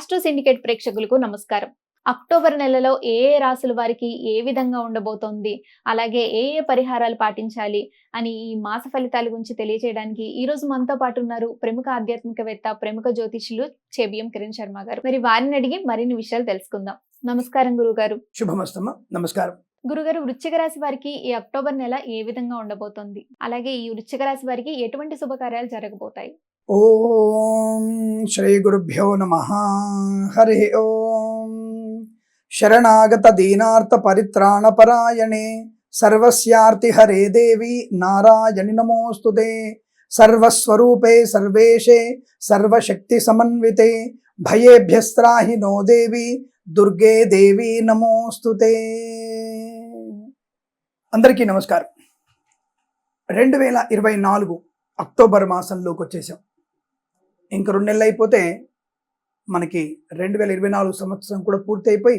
Astro syndicate ప్రేక్షకులకు నమస్కారం. October నెలలో ఏ రాసుల వారికి ఏ విధంగా ఉండబోతోంది, అలాగే ఏ పరిహారాలు పాటించాలి అని ఈ మాస ఫలితాల గురించి తెలియజేయడానికి ఈ రోజు మనతో పాటు ఉన్నారు ప్రముఖ ఆధ్యాత్మికవేత్త, ప్రముఖ జ్యోతిష్యులు చెబియం కిరణ్ శర్మ గారు. మరి వారిని అడిగి మరిన్ని విషయాలు తెలుసుకుందాం. నమస్కారం గురుగారు. శుభమస్తమ. నమస్కారం గురుగారు, వృశ్చిక రాశి వారికి ఈ అక్టోబర్ నెల ఏ విధంగా ఉండబోతోంది, అలాగే ఈ వృశ్చిక రాశి వారికి ఎటువంటి శుభకార్యాలు జరగబోతాయి? ఓం శ్రీ గురుభ్యో నమః. హరి ఓం. శరణాగత దీనార్త పరిత్రాణ పరాయణే సర్వస్యార్తి హరే దేవి నారాయణి నమోస్తుతే. సర్వస్వరూపే సర్వేశే సర్వశక్తి సమన్వితే భయేభ్యస్త్రాహి నో దేవి దుర్గే దేవి నమోస్తుతే. అందరికీ నమస్కారం. 2024 అక్టోబర్ మాసంలోకి వచ్చేసాం. ఇంక 2 నెలలు అయిపోతే మనకి 2024 సంవత్సరం కూడా పూర్తి అయిపోయి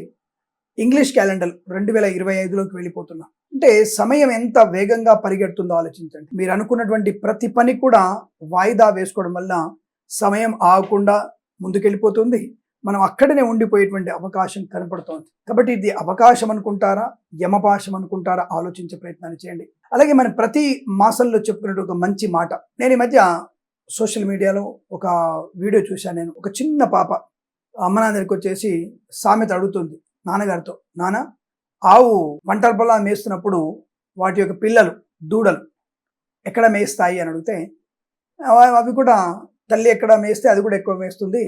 ఇంగ్లీష్ క్యాలెండర్ 2025లోకి వెళ్ళిపోతున్నాం. అంటే సమయం ఎంత వేగంగా పరిగెడుతుందో ఆలోచించండి. మీరు అనుకున్నటువంటి ప్రతి పని కూడా వాయిదా వేసుకోవడం వల్ల సమయం ఆగకుండా ముందుకెళ్ళిపోతుంది. మనం అక్కడనే ఉండిపోయేటువంటి అవకాశం కనపడుతోంది. కాబట్టి ఇది అవకాశం అనుకుంటారా, యమపాశం అనుకుంటారా, ఆలోచించే ప్రయత్నాన్ని చేయండి. అలాగే మనం ప్రతి మాసంలో చెప్పుకున్నట్టు ఒక మంచి మాట. నేను ఈ మధ్య సోషల్ మీడియాలో ఒక వీడియో చూశాను. నేను ఒక చిన్న పాప అమ్మ నాన్న దగ్గరికి వచ్చేసి సామెత అడుగుతుంది నాన్నగారితో, నాన్న ఆవు వంటల పొలా మేస్తున్నప్పుడు వాటి యొక్క పిల్లలు దూడలు ఎక్కడ మేస్తాయి అని అడిగితే, అవి కూడా తల్లి ఎక్కడ మేస్తే అది కూడా ఎక్కువ మేస్తుంది,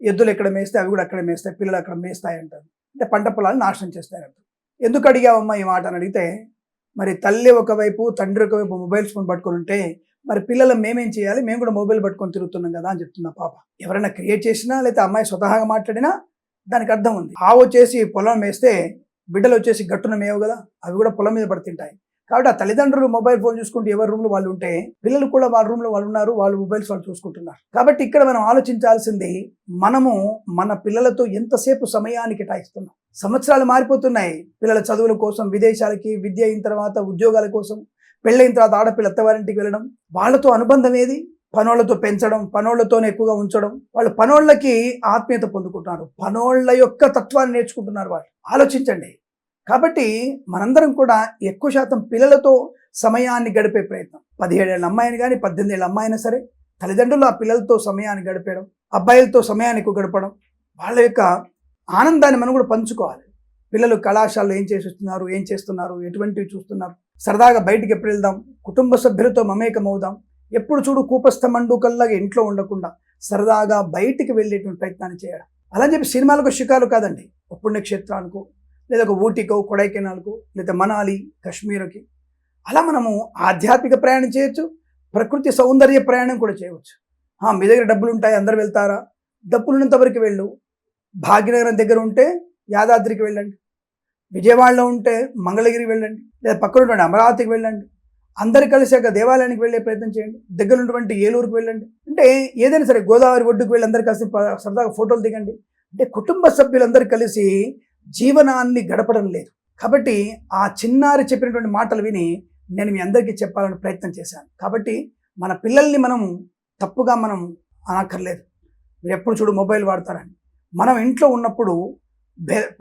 ఎద్దులు ఎక్కడ మేస్తే అవి కూడా అక్కడ మేస్తాయి, పిల్లలు అక్కడ మేస్తాయి అంటారు. అంటే పంట పొలాలు నాశనం చేస్తాయంటారు. ఎందుకు అడిగావమ్మా ఈ మాట అని అడిగితే, మరి తల్లి ఒకవైపు తండ్రి ఒకవైపు మొబైల్ ఫోన్ పట్టుకొని ఉంటే మరి పిల్లలు మేమేం చేయాలి, మేము కూడా మొబైల్ పట్టుకొని తిరుగుతున్నాం కదా అని చెప్తున్నా పాప. ఎవరైనా క్రియేట్ చేసినా లేకపోతే అమ్మాయి స్వతహాగా మాట్లాడినా దానికి అర్థం ఉంది. ఆవు వచ్చేసి పొలం మేస్తే బిడ్డలు వచ్చేసి గట్టున మేవు కదా, అవి కూడా పొలం మీద పడుతుంటాయి. కాబట్టి ఆ తల్లిదండ్రులు మొబైల్ ఫోన్ చూసుకుంటూ ఎవరి రూమ్లో వాళ్ళు ఉంటే పిల్లలు కూడా వాళ్ళ రూమ్లో వాళ్ళు ఉన్నారు, వాళ్ళు మొబైల్స్ వాళ్ళు చూసుకుంటున్నారు. కాబట్టి ఇక్కడ మనం ఆలోచించాల్సింది, మనము మన పిల్లలతో ఎంతసేపు సమయాన్ని కేటాయిస్తున్నాం. సంవత్సరాలు మారిపోతున్నాయి. పిల్లల చదువుల కోసం విదేశాలకి, విద్య అయిన తర్వాత ఉద్యోగాల కోసం, పెళ్ళైన తర్వాత ఆడపిల్ల అత్తవారింటికి వెళ్ళడం, వాళ్ళతో అనుబంధం ఏది, పనోళ్లతో పెంచడం, పనోళ్లతోనే ఎక్కువగా ఉంచడం. వాళ్ళు పనోళ్ళకి ఆత్మీయత పొందుకుంటున్నారు, పనోళ్ల యొక్క తత్వాన్ని నేర్చుకుంటున్నారు. వాళ్ళు ఆలోచించండి. కాబట్టి మనందరం కూడా ఎక్కువ శాతం పిల్లలతో సమయాన్ని గడిపే ప్రయత్నం. 17 ఏళ్ళ అమ్మాయిని కానీ 18 ఏళ్ళ అమ్మాయినా సరే తల్లిదండ్రులు ఆ పిల్లలతో సమయాన్ని గడిపేయడం, అబ్బాయిలతో సమయాన్ని ఎక్కువ గడపడం, వాళ్ళ యొక్క ఆనందాన్ని మనం కూడా పంచుకోవాలి. పిల్లలు కళాశాలలో ఏం చేస్తున్నారు, ఏం చేస్తున్నారు, ఎటువంటివి చూస్తున్నారు, సరదాగా బయటికి ఎప్పుడు వెళ్దాం, కుటుంబ సభ్యులతో మమేకమవుదాం. ఎప్పుడు చూడు కూపస్థ మండుకల్లాగా ఇంట్లో ఉండకుండా సరదాగా బయటికి వెళ్ళేటువంటి ప్రయత్నాన్ని చేయడం. అలా చెప్పి సినిమాలకు షికారు కాదండి, ఒక పుణ్యక్షేత్రాలకు లేదా ఒక ఊటీకో, కొడైకెనాల్కు, లేదా మనాలి, కాశ్మీర్కి అలా మనము ఆధ్యాత్మిక ప్రయాణం చేయొచ్చు, ప్రకృతి సౌందర్య ప్రయాణం కూడా చేయవచ్చు. మీ దగ్గర డబ్బులు ఉంటాయి, అందరు వెళ్తారా? డబ్బులున్నంత వరకు వెళ్ళు. భాగ్యనగరం దగ్గర ఉంటే యాదాద్రికి వెళ్ళండి, విజయవాడలో ఉంటే మంగళగిరికి వెళ్ళండి, లేదా పక్కన ఉన్నటువంటి అమరావతికి వెళ్ళండి. అందరు కలిసాక దేవాలయానికి వెళ్ళే ప్రయత్నం చేయండి. దగ్గర ఉన్నటువంటి ఏలూరుకి వెళ్ళండి. అంటే ఏదైనా సరే గోదావరి ఒడ్డుకు వెళ్ళి అందరు కలిసి సరదాగా ఫోటోలు దిగండి. అంటే కుటుంబ సభ్యులందరూ కలిసి జీవనాన్ని గడపడం లేదు. కాబట్టి ఆ చిన్నారి చెప్పినటువంటి మాటలు విని నేను మీ అందరికీ చెప్పాలని ప్రయత్నం చేశాను. కాబట్టి మన పిల్లల్ని మనం తప్పుగా మనం అనక్కర్లేదు. మీరు ఎప్పుడు చూడు మొబైల్ వాడతారని. మనం ఇంట్లో ఉన్నప్పుడు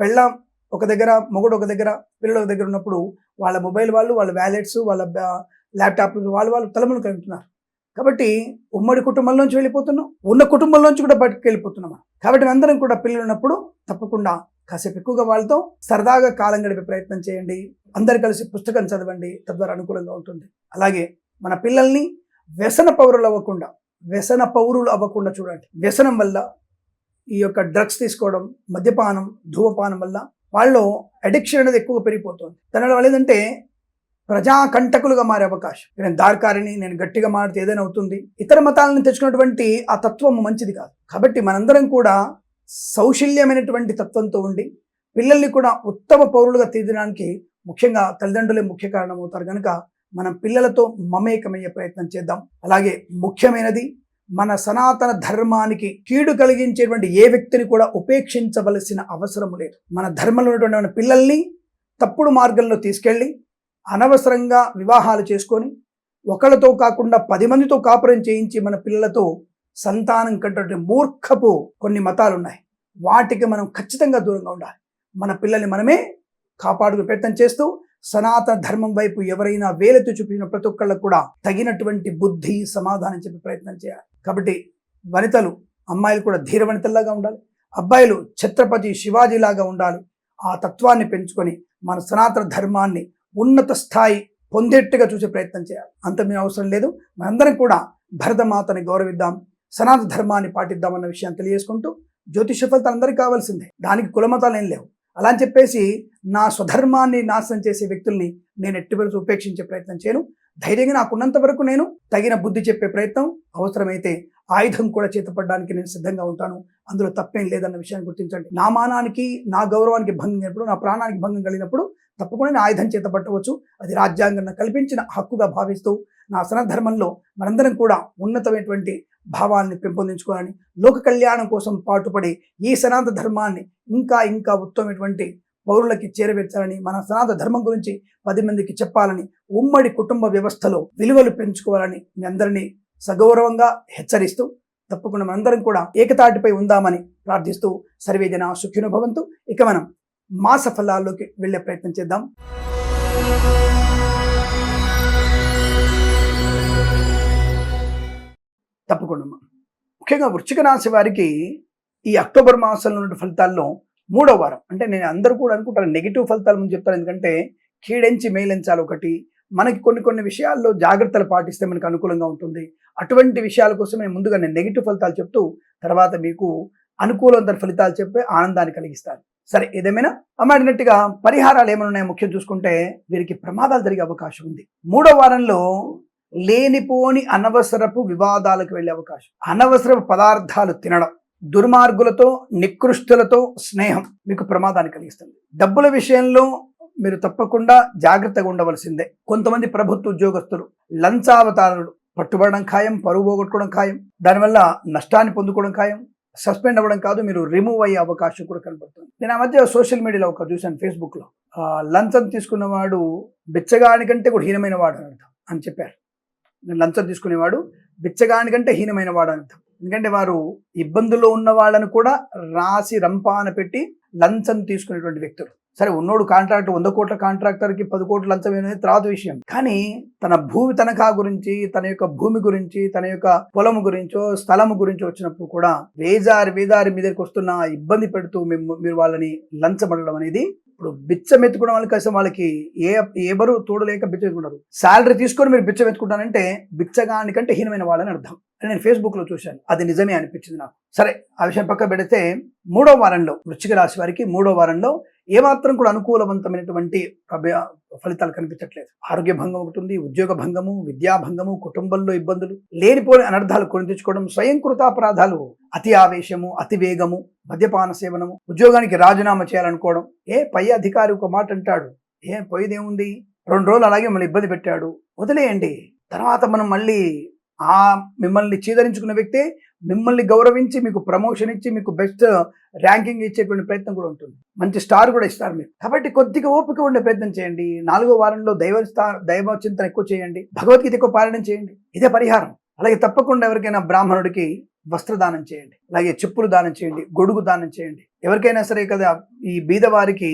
పెళ్ళాం ఒక దగ్గర, మొగుడు ఒక దగ్గర, పిల్లలు ఒక దగ్గర ఉన్నప్పుడు వాళ్ళ మొబైల్ వాళ్ళు, వాళ్ళ వ్యాలెట్స్, వాళ్ళ ల్యాప్టాప్లు వాళ్ళు తలములు కలుగుతున్నారు. కాబట్టి ఉమ్మడి కుటుంబంలోంచి వెళ్ళిపోతున్నాం, ఉన్న కుటుంబంలోంచి కూడా బయటకు వెళ్ళిపోతున్నాం. కాబట్టి అందరం కూడా పిల్లలు ఉన్నప్పుడు తప్పకుండా కాసేపు ఎక్కువగా వాళ్ళతో సరదాగా కాలం గడిపే ప్రయత్నం చేయండి. అందరు కలిసి పుస్తకం చదవండి, తద్వారా అనుకూలంగా ఉంటుంది. అలాగే మన పిల్లల్ని వ్యసన పౌరులు అవ్వకుండా చూడండి. వ్యసనం వల్ల ఈ యొక్క డ్రగ్స్ తీసుకోవడం, మద్యపానం, ధూమపానం వల్ల వాళ్ళు అడిక్షన్ అనేది ఎక్కువ పెరిగిపోతుంది. దానివల్ల ఏంటంటే ప్రజాకంటకులుగా మారే అవకాశం. నేను దార్కారిని, నేను గట్టిగా మారితే ఏదైనా అవుతుంది. ఇతర మతాలను తెచ్చుకున్నటువంటి ఆ తత్వం మంచిది కాదు. కాబట్టి మనందరం కూడా సౌశల్యమైనటువంటి తత్వంతో ఉండి పిల్లల్ని కూడా ఉత్తమ పౌరులుగా తీర్చడానికి ముఖ్యంగా తల్లిదండ్రులే ముఖ్య కారణం అవుతారు. కనుక మనం పిల్లలతో మమేకమయ్యే ప్రయత్నం చేద్దాం. అలాగే ముఖ్యమైనది, మన సనాతన ధర్మానికి కీడు కలిగించేటువంటి ఏ వ్యక్తిని కూడా ఉపేక్షించవలసిన అవసరం లేదు. మన ధర్మంలో ఉన్నటువంటి మన పిల్లల్ని తప్పుడు మార్గంలో తీసుకెళ్ళి అనవసరంగా వివాహాలు చేసుకొని ఒకళ్ళతో కాకుండా 10 మందితో కాపురం చేయించి మన పిల్లలతో సంతానం కంటే మూర్ఖపు కొన్ని మతాలు ఉన్నాయి. వాటికి మనం ఖచ్చితంగా దూరంగా ఉండాలి. మన పిల్లల్ని మనమే కాపాడుకునే ప్రయత్నం చేస్తూ సనాతన ధర్మం వైపు ఎవరైనా వేలెత్తి చూపించిన ప్రతి ఒక్కళ్ళకు కూడా తగినటువంటి బుద్ధి సమాధానం చెప్పే ప్రయత్నం చేయాలి. కాబట్టి వనితలు, అమ్మాయిలు కూడా ధీర వనితల్లాగా ఉండాలి, అబ్బాయిలు ఛత్రపతి శివాజీ లాగా ఉండాలి. ఆ తత్వాన్ని పెంచుకొని మన సనాతన ధర్మాన్ని ఉన్నత స్థాయి పొందేట్టుగా చూసే ప్రయత్నం చేయాలి. అంత మీ అవసరం లేదు. మనందరం కూడా భరతమాతని గౌరవిద్దాం, సనాతన ధర్మాన్ని పాటిద్దామన్న విషయాన్ని తెలియజేసుకుంటూ, జ్యోతిష ఫలితాలు అందరికీ కావాల్సిందే, దానికి కులమతాలు ఏం లేవు. అలా అని చెప్పేసి నా స్వధర్మాన్ని నాశనం చేసే వ్యక్తుల్ని నేను ఎట్టి పరిస్థితుల్లో ఉపేక్షించే ప్రయత్నం చేయను. ధైర్యంగా నాకున్నంత వరకు నేను తగిన బుద్ధి చెప్పే ప్రయత్నం, అవసరమైతే ఆయుధం కూడా చేతపడడానికి నేను సిద్ధంగా ఉంటాను. అందులో తప్పేం లేదన్న విషయాన్ని గుర్తించండి. నా మానానికి, నా గౌరవానికి భంగం కలిగినప్పుడు, నా ప్రాణానికి భంగం కలిగినప్పుడు తప్పకుండా నేను ఆయుధం చేతపట్టవచ్చు. అది రాజ్యాంగం కల్పించిన హక్కుగా భావిస్తూ నా సనాతన ధర్మంలో మనందరం కూడా ఉన్నతమైనటువంటి భావాన్ని పెంపొందించుకోవాలని, లోక కళ్యాణం కోసం పాటుపడి ఈ సనాతన ధర్మాన్ని ఇంకా ఇంకా ఉత్తమమైనటువంటి పౌరులకి చేరవేర్చాలని, మన సనాతన ధర్మం గురించి 10 మందికి చెప్పాలని, ఉమ్మడి కుటుంబ వ్యవస్థలో విలువలు పెంచుకోవాలని మీ అందరినీ సగౌరవంగా హెచ్చరిస్తూ, తప్పకుండా మనందరం కూడా ఏకతాటిపై ఉందామని ప్రార్థిస్తూ, సర్వే జనా సుఖినో భవంతు. ఇక మనం మాస ఫలాల్లోకి వెళ్ళే ప్రయత్నం చేద్దాం. తప్పకుండా ముఖ్యంగా వృశ్చిక రాశి వారికి ఈ అక్టోబర్ మాసంలో ఉన్న ఫలితాల్లో 3వ వారం, అంటే నేను అందరూ కూడా అనుకుంటాను నెగిటివ్ ఫలితాల ముందు చెప్తాను, ఎందుకంటే కీడెంచి మేలెంచాలి ఒకటి, మనకి కొన్ని విషయాల్లో జాగ్రత్తలు పాటిస్తే మనకు అనుకూలంగా ఉంటుంది. అటువంటి విషయాల కోసం నేను ముందుగా నెగిటివ్ ఫలితాలు చెప్తూ తర్వాత మీకు అనుకూలమైన ఫలితాలు చెప్పే ఆనందాన్ని కలిగిస్తాను. సరే, ఏదేమైనా అమ్మాడినట్టుగా పరిహారాలు ఏమైనా ఉన్నాయో ముఖ్యం చూసుకుంటే వీరికి ప్రమాదాలు జరిగే అవకాశం ఉంది. 3వ వారంలో లేనిపోని అనవసరపు వివాదాలకు వెళ్ళే అవకాశం, అనవసరపు పదార్థాలు తినడం, దుర్మార్గులతో నికృష్టులతో స్నేహం మీకు ప్రమాదాన్ని కలిగిస్తుంది. డబ్బుల విషయంలో మీరు తప్పకుండా జాగ్రత్తగా ఉండవలసిందే. కొంతమంది ప్రభుత్వ ఉద్యోగస్తులు లంచావతారులు పట్టుబడడం ఖాయం, పరువు పోగొట్టుకోవడం ఖాయం, దానివల్ల నష్టాన్ని పొందుకోవడం ఖాయం, సస్పెండ్ అవ్వడం కాదు, మీరు రిమూవ్ అయ్యే అవకాశం కూడా కనబడుతుంది. నేను ఆ మధ్య సోషల్ మీడియాలో ఒక చూశాను, ఫేస్బుక్లో, లంచం తీసుకున్నవాడు బిచ్చగానికంటే కూడా హీనమైన వాడు అని అర్థం అని చెప్పారు. లంచం తీసుకునేవాడు బిచ్చగానికంటే హీనమైన వాడు అని అర్థం. ఎందుకంటే వారు ఇబ్బందుల్లో ఉన్న వాళ్ళను కూడా రాసి రంపాన పెట్టి లంచం తీసుకునేటువంటి వ్యక్తులు. సరే, ఉన్నోడు కాంట్రాక్ట్ 100 కోట్ల కాంట్రాక్టర్కి 10 కోట్ల లంచం అనేది తర్వాత విషయం. కానీ తన భూమి తనఖా గురించి, తన యొక్క భూమి గురించి, తన యొక్క పొలము గురించో స్థలము గురించో వచ్చినప్పుడు కూడా వేదారి మీదకి వస్తున్న ఇబ్బంది పెడుతూ మీరు వాళ్ళని లంచమడడం అనేది, ఇప్పుడు బిచ్చం ఎత్తుకోవడం వల్ల కోసం వాళ్ళకి ఎవరు తోడలేక బిచ్చం ఎత్తుకుంటారు. శాలరీ తీసుకొని మీరు బిచ్చం ఎత్తుకుంటానంటే బిచ్చగానికంటే హీనమైన వాళ్ళని అర్థం అని నేను ఫేస్బుక్లో చూశాను. అది నిజమే అనిపించింది నాకు. సరే, ఆ విషయం పక్క పెడితే 3వ వారంలో వృశ్చిక రాశి వారికి 3వ వారంలో ఏమాత్రం కూడా అనుకూలవంతమైనటువంటి ఫలితాలు కనిపించట్లేదు. ఆరోగ్య భంగం ఒకటి ఉంది, ఉద్యోగ భంగము, విద్యా భంగము, కుటుంబంలో ఇబ్బందులు, లేనిపోని అనర్థాలు కొని తెచ్చుకోవడం, స్వయంకృతాపరాధాలు, అతి ఆవేశము, అతి వేగము, మద్యపాన సేవనము, ఉద్యోగానికి రాజీనామా చేయాలనుకోవడం. పై అధికారి ఒక మాట అంటాడు, పోయేదేముంది, 2 రోజులు అలాగే మళ్ళీ ఇబ్బంది పెట్టాడు, వదిలేయండి. తర్వాత మనం మళ్ళీ మిమ్మల్ని చీదరించుకున్న వ్యక్తే మిమ్మల్ని గౌరవించి మీకు ప్రమోషన్ ఇచ్చి మీకు బెస్ట్ ర్యాంకింగ్ ఇచ్చేటువంటి ప్రయత్నం కూడా ఉంటుంది, మంచి స్టార్ కూడా ఇస్తారు మీరు. కాబట్టి కొద్దిగా ఓపిక ఉండే ప్రయత్నం చేయండి. 4వ వారంలో దైవ చింతన ఎక్కువ చేయండి, భగవద్గీత ఎక్కువ పారాయణం చేయండి, ఇదే పరిహారం. అలాగే తప్పకుండా ఎవరికైనా బ్రాహ్మణుడికి వస్త్రదానం చేయండి, అలాగే చెప్పులు దానం చేయండి, గొడుగు దానం చేయండి. ఎవరికైనా సరే కదా ఈ బీదవారికి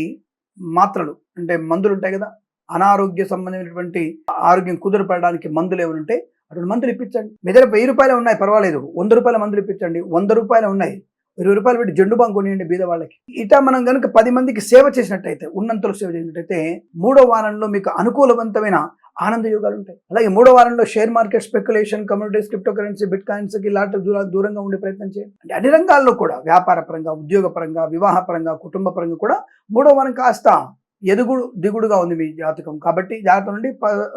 మాత్రలు అంటే మందులు ఉంటాయి కదా, అనారోగ్య సంబంధమైనటువంటి ఆరోగ్యం కుదురుపడడానికి మందులు ఏమైనా ఉంటే 2 మందులు ఇప్పించండి. మీ దగ్గర 1000 రూపాయలు ఉన్నాయి, పర్వాలేదు, 100 రూపాయల మందులు ఇప్పించండి. 100 రూపాయలు ఉన్నాయి, 20 రూపాయలు పెట్టి జెండు బాంగ్ కొనియండి బీద వాళ్ళకి. ఇటా మనం కనుక 10 మందికి సేవ చేసినట్టయితే, ఉన్నంతలో సేవ చేసినట్టయితే 3వ వారంలో మీకు అనుకూలవంతమైన ఆనంద యోగాలు ఉంటాయి. అలాగే 3వ వారంలో share market, speculation, communities, cryptocurrency, bit కాయిన్స్కి ఇలాంటి దూరంగా ఉండే ప్రయత్నం చేయండి. అంటే అన్ని రంగాల్లో కూడా, వ్యాపార పరంగా, ఉద్యోగ పరంగా, వివాహ పరంగా, కుటుంబ పరంగా కూడా 3వ వారం కాస్త దిగుడుగా ఉంది మీ జాతకం. కాబట్టి జాతకం నుండి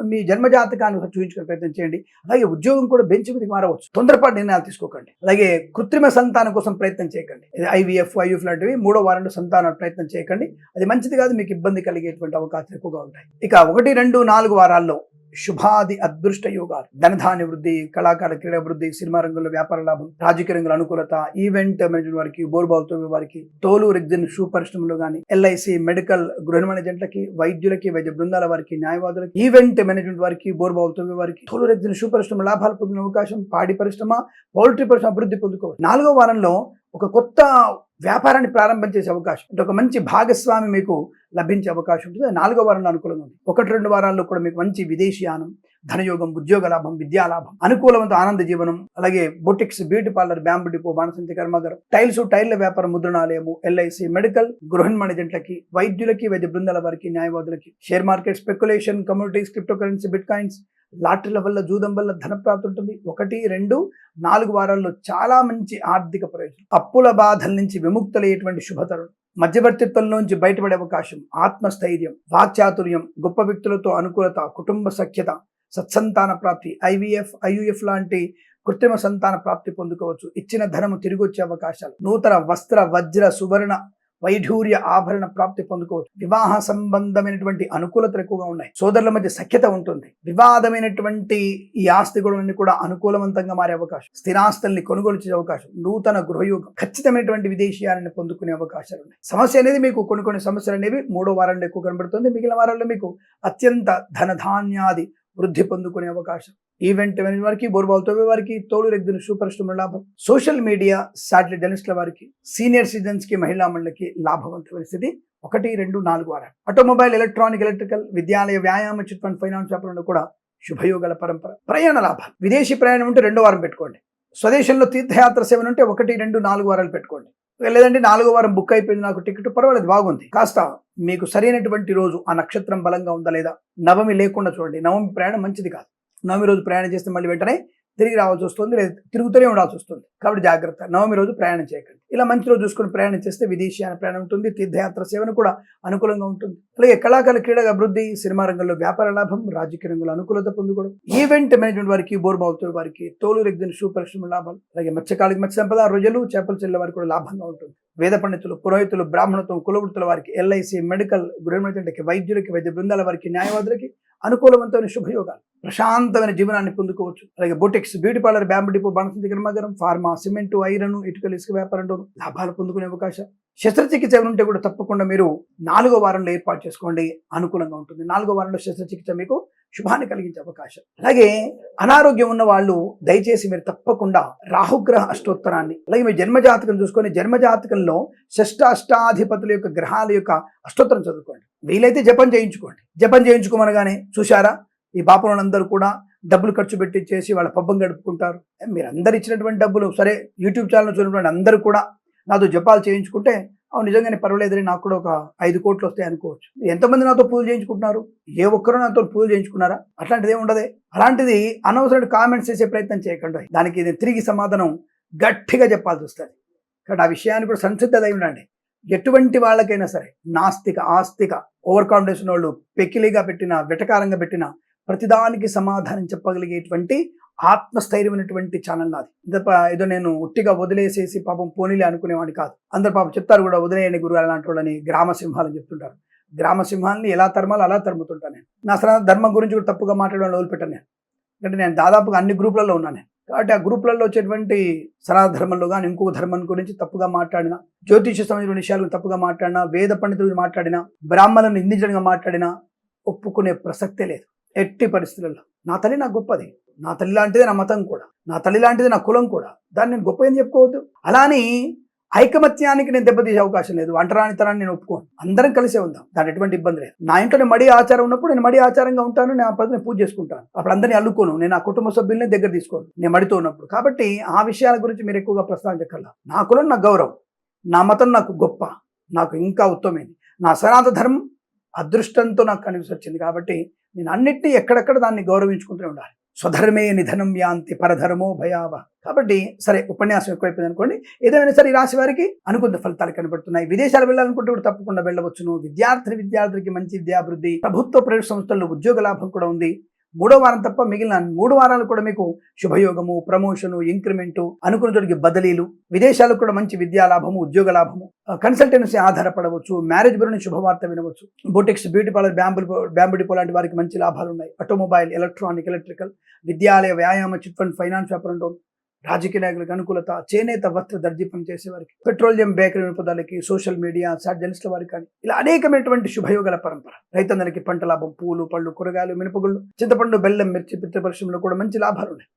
మీ జన్మ జాతకాన్ని చూపించుకునే ప్రయత్నం చేయండి. అలాగే ఉద్యోగం కూడా బెంచ్ మీదకి మారవచ్చు, తొందరపాటు నిర్ణయాలు తీసుకోకండి. అలాగే కృత్రిమ సంతానం కోసం ప్రయత్నం చేయకండి, ఐవీఎఫ్ లాంటివి 3వ వారంలో సంతాన ప్రయత్నం చేయకండి, అది మంచిది కాదు, మీకు ఇబ్బంది కలిగేటువంటి అవకాశాలు ఎక్కువగా ఉంటాయి. ఇక 1, 2, 4 వారాల్లో శుభాది అదృష్ట యోగాలు, ధనధాన్య వృద్ధి, కళాకార క్రీడా వృద్ధి, సినిమా రంగంలో వ్యాపార లాభం, రాజకీయ రంగంలో అనుకూలత, ఈవెంట్ మేనేజ్మెంట్ వారికి, బోర్బాల్తో వారికి, తోలు రెగ్జిన్ షూ పరిశ్రమలో కానీ, ఎల్ఐసి, మెడికల్, గృహ మేనేజెంట్లకి, వైద్యులకి, వైద్య బృందాల వారికి, న్యాయవాదులకి, ఈవెంట్ మేనేజ్మెంట్ వారికి, బోర్బాల్తో వారికి, తోలు రెగ్జిన్ షూ పరిశ్రమ లాభాలు పొందిన అవకాశం, పాడి పరిశ్రమ, పౌల్ట్రీ పరిశ్రమ అభివృద్ధి పొందుకోవాలి. 4వ వారంలో ఒక కొత్త వ్యాపారాన్ని ప్రారంభం చేసే అవకాశం, అంటే ఒక మంచి భాగస్వామి మీకు లభించే అవకాశం ఉంటుంది. 4వ వారంలో అనుకూలంగా ఉంది. 1-2 వారాల్లో కూడా మీకు మంచి విదేశీయానం, ధనయోగం, ఉద్యోగ లాభం, విద్యా లాభం, అనుకూలవంత ఆనంద జీవనం, అలాగే boutiques, beauty parlour, bamboo depot, బాణసంచి కర్మాగారం, టైర్ల వ్యాపారం, ముద్రణాలయము, ఎల్ఐసి, మెడికల్, గృహ నిర్మాణజంట్లకి, వైద్యులకి, వైద్య బృందాల వారికి, న్యాయవాదులకి, share market, speculation, communities, cryptocurrency, bitcoins, లాటరీల వల్ల, జూదం వల్ల ధన ప్రాప్తి ఉంటుంది. 1, 2, 4 వారాల్లో చాలా మంచి ఆర్థిక ప్రయోజనం, అప్పుల బాధల నుంచి విముక్తులయ్యేటువంటి శుభతరుణం, మధ్యవర్తిత్వంలోంచి బయటపడే అవకాశం, ఆత్మస్థైర్యం, వాక్చాతుర్యం, గొప్ప వ్యక్తులతో అనుకూలత, కుటుంబ సఖ్యత, సత్సంతాన ప్రాప్తి, ఐయుఎఫ్ లాంటి కృత్రిమ సంతాన ప్రాప్తి పొందుకోవచ్చు. ఇచ్చిన ధనము తిరిగి వచ్చే అవకాశాలు, నూతన వస్త్ర, వజ్ర, సువర్ణ, వైఢూర్య ఆభరణ ప్రాప్తి పొందుకోవచ్చు. వివాహ సంబంధమైనటువంటి అనుకూలతలు ఎక్కువగా ఉన్నాయి. సోదరుల మధ్య సఖ్యత ఉంటుంది. వివాదమైనటువంటి ఈ ఆస్తి గొడవలన్నీ కూడా అనుకూలవంతంగా మారే అవకాశం, స్థిరాస్తుల్ని కొనుగోలు చేసే అవకాశం, నూతన గృహయోగం, ఖచ్చితమైనటువంటి విదేశీయాలను పొందుకునే అవకాశాలు ఉన్నాయి. సమస్య అనేది మీకు కొన్ని సమస్యలు అనేవి 3వ వారంలో ఎక్కువ కనబడుతుంది. మిగిలిన వారాల్లో మీకు అత్యంత ధనధాన్యాది వృద్ధి పొందుకునే అవకాశం. ఈవెంట్ వారికి, బోర్బాల్తో వారికి, తోలు రెగ్దులు, సూపర్ స్టార్ లాభం, సోషల్ మీడియా, శాటిలైట్ జర్నలిస్టుల వారికి, సీనియర్ సిటిజన్స్ కి, మహిళా మండలికి లాభవంతమైన స్థితి 1, 2, 4 వారాలు. ఆటోమొబైల్, ఎలక్ట్రానిక్, ఎలక్ట్రికల్, విద్యాలయ, వ్యాయామ, చిట్ ఫండ్, ఫైనాన్స్ వ్యాపారంలో కూడా శుభయోగాల పరంపర. ప్రయాణ లాభాలు, విదేశీ ప్రయాణం ఉంటే 2వ వారం పెట్టుకోండి. స్వదేశంలో తీర్థయాత్ర సేవలు ఉంటే 1, 2, 4 వారాలు పెట్టుకోండి. లేదంటే 4వ వారం బుక్ అయిపోయింది, నాకు టికెట్, పర్వాలేదు, బాగుంది. కాస్త మీకు సరైనటువంటి రోజు, ఆ నక్షత్రం బలంగా ఉందా లేదా, నవమి లేకుండా చూడండి. నవమి ప్రయాణం మంచిది కాదు. నవమి రోజు ప్రయాణం చేస్తే మళ్ళీ వెంటనే తిరిగి రావాల్సి వస్తుంది, లేదా తిరుగుతూనే ఉండాల్సి వస్తుంది. కాబట్టి జాగ్రత్త, నవమి రోజు ప్రయాణం చేయకండి. ఇలా మంచి రోజు చూసుకుని ప్రయాణం చేస్తే విదేశీయాన ప్రయాణం ఉంటుంది. తీర్థయాత్ర సేవను కూడా అనుకూలంగా ఉంటుంది. అలాగే కళాకారుల, క్రీడా అభివృద్ధి, సినిమా రంగంలో వ్యాపార లాభం, రాజకీయ రంగంలో అనుకూలత పొందుకోవడం, ఈవెంట్ మేనేజ్మెంట్ వారికి, బోర్బావుతో వారికి, తోలు రెగ్జిన్, సూపర్ లాభాలు, అలాగే మత్స్యకారులకు మత్స్య సంపద, రొయ్యలు, చేపల చెల్లెల వారికి కూడా లాభంగా ఉంటుంది. వేద పండితులు, పురోహితులు, బ్రాహ్మణత్వం, కులవృత్తుల వారికి, ఎల్ఐసి, మెడికల్, గృహ వైద్యులకి, వైద్య బృందాల వారికి, న్యాయవాదులకి అనుకూలవంతమైన శుభయోగాలు, ప్రశాంతమైన జీవనాన్ని పొందుకోవచ్చు. అలాగే boutiques, beauty parlour, bamboo depot, బాణసంచి కర్మాగారం, ఫార్మా, సిమెంటు, ఐరన్, ఇటుకలు, ఇసుక వ్యాపారంలో లాభాలు పొందుకునే అవకాశం. శస్త్రచికిత్స ఉంటే కూడా తప్పకుండా మీరు 4వ వారంలో ఏర్పాటు చేసుకోండి, అనుకూలంగా ఉంటుంది. 4వ వారంలో శస్త్రచికిత్స మీకు శుభాన్ని కలిగించే అవకాశం. అలాగే అనారోగ్యం ఉన్న వాళ్ళు దయచేసి మీరు తప్పకుండా రాహుగ్రహ అష్టోత్తరాన్ని, అలాగే మీ జన్మజాతకం చూసుకొని జన్మజాతకంలో అష్టాధిపతుల యొక్క గ్రహాల యొక్క అష్టోత్తరం చదువుకోండి. వీలైతే జపం చేయించుకోండి. జపం చేయించుకోమనగానే చూశారా, ఈ పాపలందరూ కూడా డబ్బులు ఖర్చు పెట్టి చేసి వాళ్ళ పబ్బం గడుపుకుంటారు. మీరు అందరు ఇచ్చినటువంటి డబ్బులు, సరే యూట్యూబ్ ఛానల్ చూసినటువంటి అందరూ కూడా నాతో జపాలు చేయించుకుంటే అవును నిజంగానే పర్వాలేదని నాకు కూడా ఒక 5 కోట్లు వస్తాయి అనుకోవచ్చు. ఎంతమంది నాతో పూజలు చేయించుకుంటున్నారు? ఏ ఒక్కరూ నాతో పూజలు చేయించుకున్నారా? అట్లాంటిది ఏమి ఉండదే. అలాంటిది అనవసరమైన కామెంట్స్ చేసే ప్రయత్నం చేయకండి. దానికి నేను తిరిగి సమాధానం గట్టిగా చెప్పాల్సి వస్తుంది. కాబట్టి ఆ విషయాన్ని కూడా సంసిద్ధత అయి ఉండండి. ఎటువంటి వాళ్ళకైనా సరే, నాస్తిక, ఆస్తిక, ఓవర్ కాన్ఫిడెన్స్ వాళ్ళు పెకిలిగా పెట్టిన, వెటకారంగా పెట్టిన ప్రతిదానికి సమాధానం చెప్పగలిగేటువంటి ఆత్మస్థైర్యమైనటువంటి ఛానల్ నాది. ఏదో నేను ఉట్టిగా వదిలేసేసి పాపం పోనీలే అనుకునేవాడిని కాదు. అందరు పాపం చెప్తారు కూడా, వదిలేయండి గురువు అలాంటి వాళ్ళని, గ్రామ సింహాలని చెప్తుంటారు. గ్రామ సింహాలని ఎలా తరమాలో అలా తరుముతుంటాను నేను. నా సనాతన ధర్మం గురించి కూడా తప్పుగా మాట్లాడడం వదిలిపెట్టాను నేను. ఎందుకంటే నేను దాదాపుగా అన్ని గ్రూపులలో ఉన్నాను. కాబట్టి ఆ గ్రూపులలో వచ్చేటువంటి సనాతన ధర్మంలో కానీ ఇంకొక ధర్మం గురించి తప్పుగా మాట్లాడినా, జ్యోతిష సంబంధించిన విషయాలు తప్పుగా మాట్లాడినా, వేద పండితులు మాట్లాడినా, బ్రాహ్మణులను నిందించడంగా మాట్లాడినా ఒప్పుకునే ప్రసక్తే లేదు ఎట్టి పరిస్థితులలో. నా తల్లి నాకు గొప్పది, నా తల్లి లాంటిదే నా మతం కూడా, నా తల్లి లాంటిదే నా కులం కూడా. దాన్ని నేను గొప్ప ఏం చెప్పుకోవద్దు. అలాని ఐకమత్యానికి నేను దెబ్బతీసే అవకాశం లేదు. అంటరానితనాన్ని నేను ఒప్పుకోను. అందరం కలిసే ఉందాం, దాని ఎటువంటి ఇబ్బంది లేదు. నా ఇంట్లో నేను మడి ఆచారం ఉన్నప్పుడు నేను మడి ఆచారంగా ఉంటాను, నేను పూజ చేసుకుంటాను. అప్పుడు అందరినీ అల్లుకోను, నేను ఆ కుటుంబ సభ్యుల్ని దగ్గర తీసుకోను నేను మడితో ఉన్నప్పుడు. కాబట్టి ఆ విషయాల గురించి మీరు ఎక్కువగా ప్రస్తావించగల. నా కులం నాకు గౌరవం, నా మతం నాకు గొప్ప, నాకు ఇంకా ఉత్తమమైంది. నా సనాతన ధర్మం అదృష్టంతో నాకు కనిపిసి వచ్చింది. కాబట్టి నేను అన్నిటినీ ఎక్కడెక్కడ దాన్ని గౌరవించుకుంటూనే ఉండాలి. స్వధర్మే నిధనం యాంతి పరధర్మో భయావ. కాబట్టి సరే, ఉపన్యాసం ఎక్కువైపోయింది అనుకోండి. ఏదైనా సరే ఈ రాశి వారికి అనుకున్న ఫలితాలు కనబడుతున్నాయి. విదేశాలు వెళ్ళాలనుకుంటే కూడా తప్పకుండా వెళ్ళవచ్చును. విద్యార్థికి మంచి విద్యాభివృద్ధి, ప్రభుత్వ ప్రైవేట్ సంస్థల్లో ఉద్యోగ లాభం కూడా ఉంది. 3వ వారం తప్ప మిగిలిన 3 వారాలు కూడా మీకు శుభయోగము, ప్రమోషను, ఇంక్రిమెంటు, అనుకున్న చోటికి బదిలీలు, విదేశాలకు కూడా మంచి విద్యా లాభము, ఉద్యోగ లాభము, కన్సల్టెన్సీ ఆధారపడవచ్చు, మ్యారేజ్ బ్యూరో నుంచి శుభవార్త వినవచ్చు, boutiques, beauty parlour, bamboo depot లాంటి వారికి మంచి లాభాలు ఉన్నాయి. ఆటోమొబైల్, ఎలక్ట్రానిక్, ఎలక్ట్రికల్, విద్యాలయ, వ్యాయామ, చిట్ ఫండ్, ఫైనాన్స్ వ్యాపారంలో, రాజకీయ నాయకులకు అనుకూలత, చేనేత వస్త్ర దర్జీ పని చేసే వారికి, పెట్రోలియం, బేకరీ వినోదాలకి, సోషల్ మీడియా, జర్నలిస్టుల వారికి కానీ ఇలా అనేకమైనటువంటి శుభయోగాల పరంపర. రైతన్నలకి పంట లాభం, పూలు, పళ్ళు, కూరగాయలు, మినపగుళ్ళు, చింతపండు, బెల్లం, మిర్చి, పిత్ర పరిశ్రమలో కూడా మంచి లాభాలు ఉన్నాయి.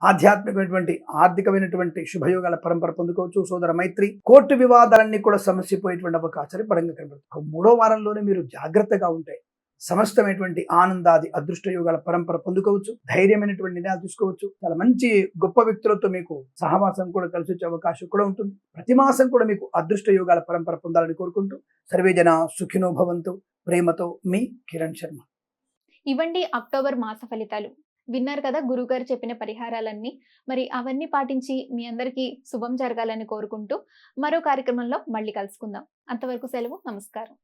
ఆధ్యాత్మికమైనటువంటి ఆర్థికమైనటువంటి శుభయోగాల పరంపర పొందుకోవచ్చు. సోదర మైత్రి, కోర్టు వివాదాలన్నీ కూడా సమస్యపోయేటువంటి అవకాశాలు బలంగా కనబడుతుంది. మూడో వారంలోనే మీరు జాగ్రత్తగా ఉంటే సమస్తమైనటువంటి ఆనందాది అదృష్ట యోగాల పరంపర పొందుకోవచ్చు. ధైర్యమైనటువంటి నిర్ణయాలు తీసుకోవచ్చు. చాలా మంచి గొప్ప వ్యక్తులతో మీకు సహవాసం కూడా కలిసి వచ్చే అవకాశం కూడా ఉంటుంది. ప్రతి మాసం కూడా మీకు అదృష్ట యోగాల పరంపర పొందాలని కోరుకుంటూ సర్వే జన సుఖినో భవంతు. ప్రేమతో మీ కిరణ్ శర్మ. ఇవ్వండి అక్టోబర్ మాస ఫలితాలు. విన్నారు కదా గురుగారు చెప్పిన పరిహారాలన్నీ. మరి అవన్నీ పాటించి మీ అందరికీ శుభం జరగాలని కోరుకుంటూ మరో కార్యక్రమంలో మళ్ళీ కలుసుకుందాం. అంతవరకు సెలవు. నమస్కారం.